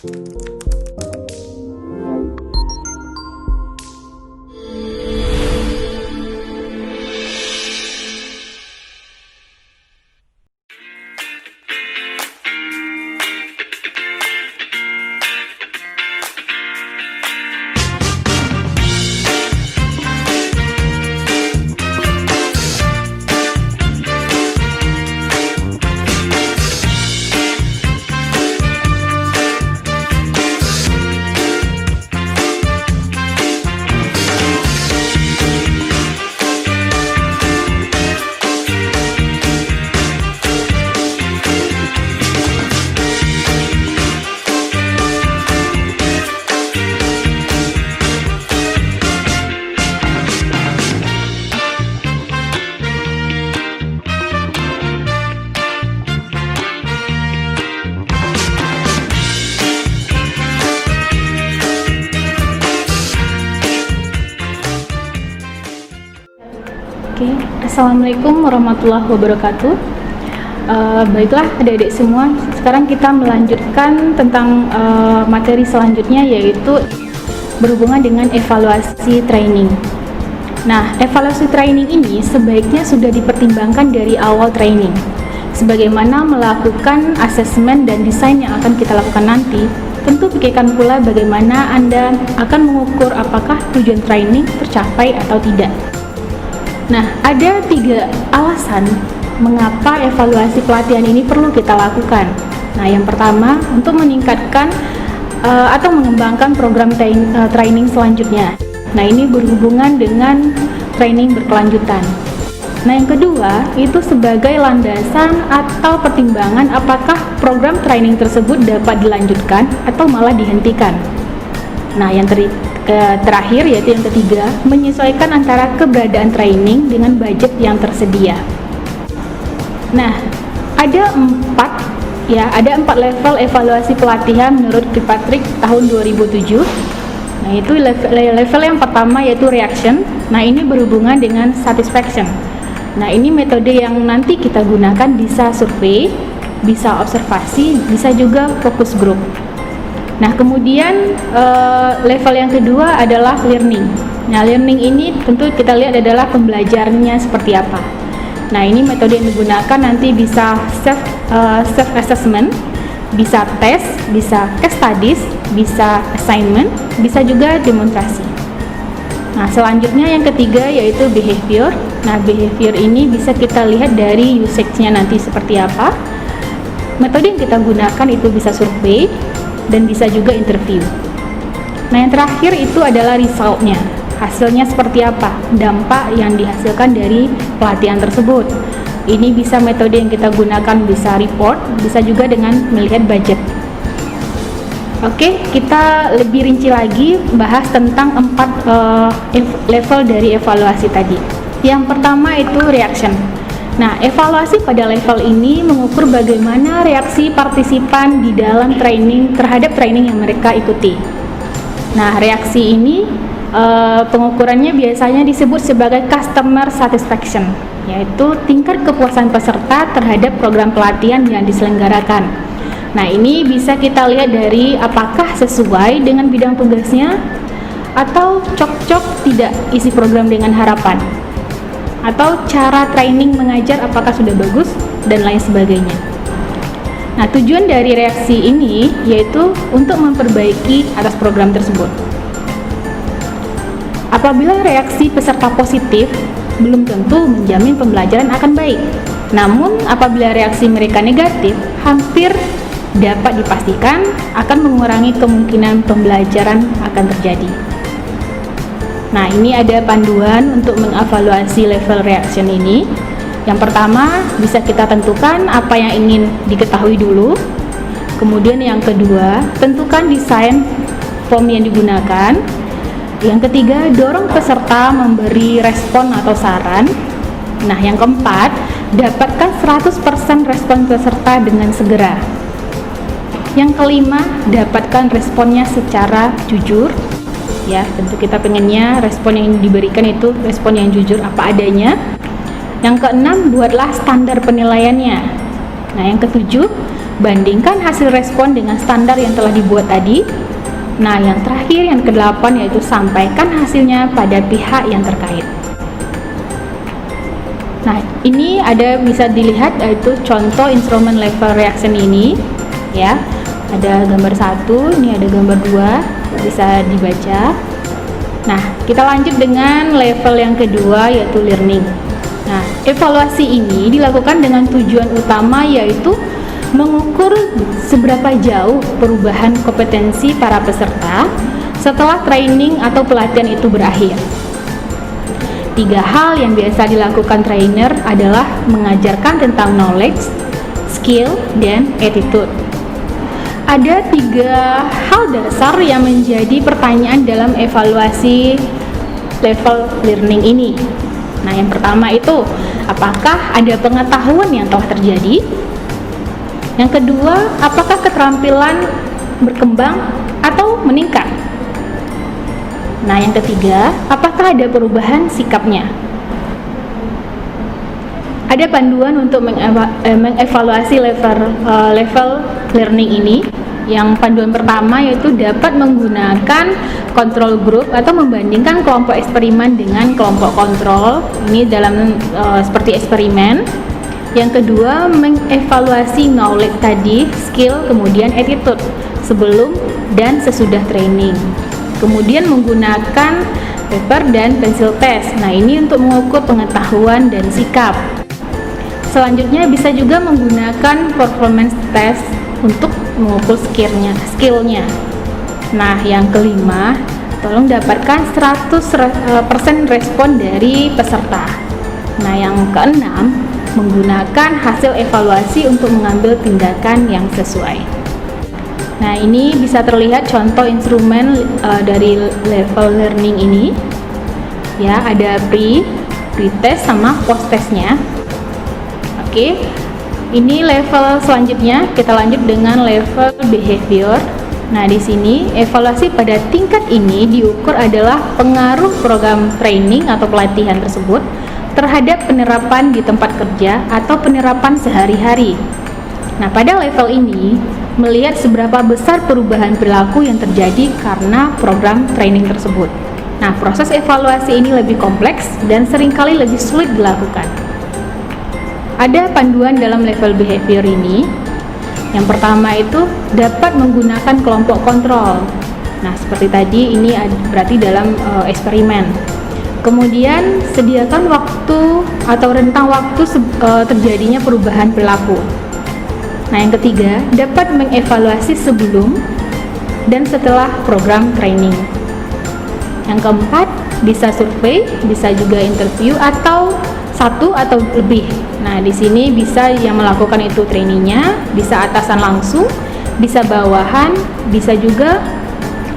Oke, Assalamualaikum warahmatullahi wabarakatuh. Baiklah adik-adik semua, sekarang kita melanjutkan tentang materi selanjutnya, yaitu berhubungan dengan evaluasi training. Nah, evaluasi training ini sebaiknya sudah dipertimbangkan dari awal training, sebagaimana melakukan asesmen dan desain yang akan kita lakukan nanti. Tentu pikirkan pula bagaimana Anda akan mengukur apakah tujuan training tercapai atau tidak. Nah, ada 3 alasan mengapa evaluasi pelatihan ini perlu kita lakukan. Nah, yang pertama, untuk meningkatkan atau mengembangkan program training selanjutnya. Nah, ini berhubungan dengan training berkelanjutan. Nah, yang kedua, itu sebagai landasan atau pertimbangan apakah program training tersebut dapat dilanjutkan atau malah dihentikan. Nah, yang terakhir, yaitu yang ketiga, menyesuaikan antara keberadaan training dengan budget yang tersedia. Nah, ada 4 level evaluasi pelatihan menurut Kirkpatrick tahun 2007. Nah, itu level yang pertama yaitu reaction. Nah, ini berhubungan dengan satisfaction. Nah, ini metode yang nanti kita gunakan, bisa survei, bisa observasi, bisa juga focus group. Nah, kemudian level yang kedua adalah learning. Nah, learning ini tentu kita lihat adalah pembelajarannya seperti apa. Nah, ini metode yang digunakan nanti bisa self assessment, bisa tes, bisa case studies, bisa assignment, bisa juga demonstrasi. Nah, selanjutnya yang ketiga yaitu behavior. Nah, behavior ini bisa kita lihat dari usage-nya nanti seperti apa. Metode yang kita gunakan itu bisa survei dan bisa juga interview. Nah, yang terakhir itu adalah result-nya. Hasilnya seperti apa? Dampak yang dihasilkan dari pelatihan tersebut. Ini bisa metode yang kita gunakan, bisa report, bisa juga dengan melihat budget. Oke, kita lebih rinci lagi bahas tentang 4 level dari evaluasi tadi. Yang pertama itu reaction. Nah, evaluasi pada level ini mengukur bagaimana reaksi partisipan di dalam training terhadap training yang mereka ikuti. Nah, reaksi ini pengukurannya biasanya disebut sebagai customer satisfaction, yaitu tingkat kepuasan peserta terhadap program pelatihan yang diselenggarakan. Nah, ini bisa kita lihat dari apakah sesuai dengan bidang tugasnya atau cocok tidak isi program dengan harapan, atau cara training mengajar apakah sudah bagus, dan lain sebagainya. Nah, tujuan dari reaksi ini yaitu untuk memperbaiki atas program tersebut. Apabila reaksi peserta positif, belum tentu menjamin pembelajaran akan baik. Namun, apabila reaksi mereka negatif, hampir dapat dipastikan akan mengurangi kemungkinan pembelajaran akan terjadi. Nah, ini ada panduan untuk mengevaluasi level reaction ini. Yang pertama, bisa kita tentukan apa yang ingin diketahui dulu. Kemudian yang kedua, tentukan desain form yang digunakan. Yang ketiga, dorong peserta memberi respon atau saran. Nah, yang keempat, dapatkan 100% respon peserta dengan segera. Yang kelima, dapatkan responnya secara jujur. Ya, tentu kita pengennya respon yang diberikan itu respon yang jujur apa adanya. Yang keenam, buatlah standar penilaiannya. Nah, yang ketujuh, bandingkan hasil respon dengan standar yang telah dibuat tadi. Nah, yang terakhir, yang kedelapan, yaitu sampaikan hasilnya pada pihak yang terkait. Nah, ini bisa dilihat yaitu contoh instrumen level reaction ini, ya. Ada gambar 1, ini ada gambar 2, bisa dibaca. Nah, kita lanjut dengan level yang kedua, yaitu learning. Nah, evaluasi ini dilakukan dengan tujuan utama yaitu mengukur seberapa jauh perubahan kompetensi para peserta setelah training atau pelatihan itu berakhir. 3 hal yang biasa dilakukan trainer adalah mengajarkan tentang knowledge, skill, dan attitude. Ada 3 hal dasar yang menjadi pertanyaan dalam evaluasi level learning ini. Nah, yang pertama itu, apakah ada pengetahuan yang telah terjadi? Yang kedua, apakah keterampilan berkembang atau meningkat? Nah, yang ketiga, apakah ada perubahan sikapnya? Ada panduan untuk mengevaluasi level learning ini. Yang panduan pertama yaitu dapat menggunakan control group atau membandingkan kelompok eksperimen dengan kelompok kontrol. Ini dalam seperti eksperimen. Yang kedua, mengevaluasi knowledge tadi, skill, kemudian attitude sebelum dan sesudah training. Kemudian menggunakan paper dan pensil test. Nah, ini untuk mengukur pengetahuan dan sikap. Selanjutnya bisa juga menggunakan performance test untuk mengukur skillnya. Nah, yang kelima, tolong dapatkan 100% respon dari peserta. Nah, yang keenam, menggunakan hasil evaluasi untuk mengambil tindakan yang sesuai. Nah, ini bisa terlihat contoh instrumen dari level learning ini. Ya, ada pre-test sama post-testnya. Oke. Ini level selanjutnya, kita lanjut dengan level behavior. Nah, di sini evaluasi pada tingkat ini diukur adalah pengaruh program training atau pelatihan tersebut terhadap penerapan di tempat kerja atau penerapan sehari-hari. Nah, pada level ini melihat seberapa besar perubahan perilaku yang terjadi karena program training tersebut. Nah, proses evaluasi ini lebih kompleks dan seringkali lebih sulit dilakukan. Ada panduan dalam level behavior ini. Yang pertama itu dapat menggunakan kelompok kontrol. Nah, seperti tadi ini berarti dalam eksperimen. Kemudian sediakan waktu atau rentang waktu terjadinya perubahan perilaku. Nah, yang ketiga, dapat mengevaluasi sebelum dan setelah program training. Yang keempat, bisa survei, bisa juga interview atau satu atau lebih. Nah, di sini bisa yang melakukan itu trainee-nya, bisa atasan langsung, bisa bawahan, bisa juga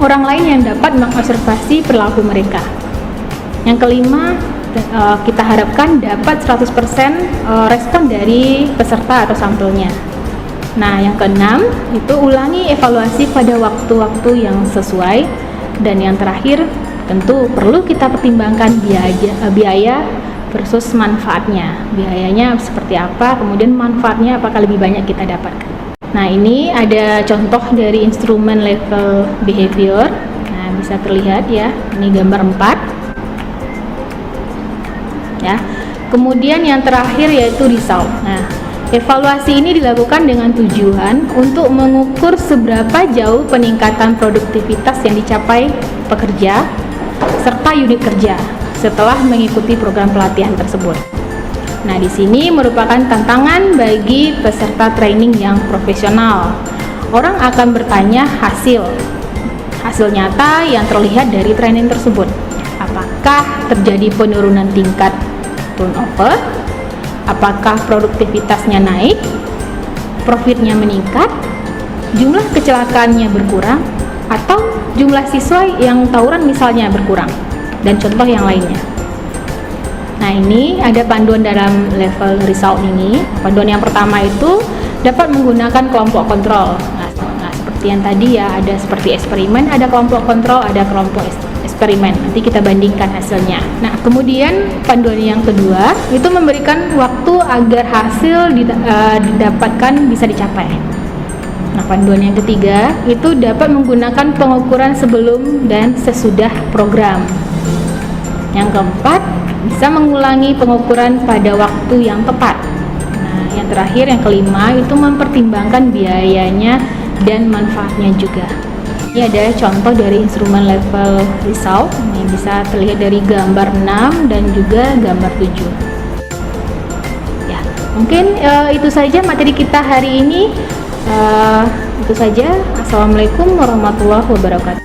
orang lain yang dapat mengobservasi perilaku mereka. Yang kelima, kita harapkan dapat 100% respon dari peserta atau sampelnya. Nah, yang keenam, itu ulangi evaluasi pada waktu-waktu yang sesuai. Dan yang terakhir, tentu perlu kita pertimbangkan biaya versus manfaatnya. Biayanya seperti apa, kemudian manfaatnya apakah lebih banyak kita dapatkan. Nah, ini ada contoh dari instrumen level behavior. Nah, bisa terlihat ya, ini gambar 4. Ya. Kemudian yang terakhir yaitu result. Nah, evaluasi ini dilakukan dengan tujuan untuk mengukur seberapa jauh peningkatan produktivitas yang dicapai pekerja serta unit kerja setelah mengikuti program pelatihan tersebut. Nah, di sini merupakan tantangan bagi peserta training yang profesional. Orang akan bertanya hasil nyata yang terlihat dari training tersebut. Apakah terjadi penurunan tingkat turnover? Apakah produktivitasnya naik, profitnya meningkat, jumlah kecelakaannya berkurang, atau jumlah siswa yang tawuran misalnya berkurang, dan contoh yang lainnya. Nah, ini ada panduan dalam level result ini. Panduan yang pertama itu dapat menggunakan kelompok kontrol. Nah, seperti yang tadi ya, ada seperti eksperimen, ada kelompok kontrol, ada kelompok eksperimen. Nanti kita bandingkan hasilnya. Nah, kemudian panduan yang kedua itu memberikan waktu agar hasil didapatkan bisa dicapai. Nah, panduan yang ketiga itu dapat menggunakan pengukuran sebelum dan sesudah program. Yang keempat, bisa mengulangi pengukuran pada waktu yang tepat. Nah, yang terakhir, yang kelima itu mempertimbangkan biayanya dan manfaatnya juga. Ini ada contoh dari instrumen level result yang bisa terlihat dari gambar 6 dan juga gambar 7. Ya, mungkin itu saja materi kita hari ini. Itu saja. Assalamualaikum warahmatullahi wabarakatuh.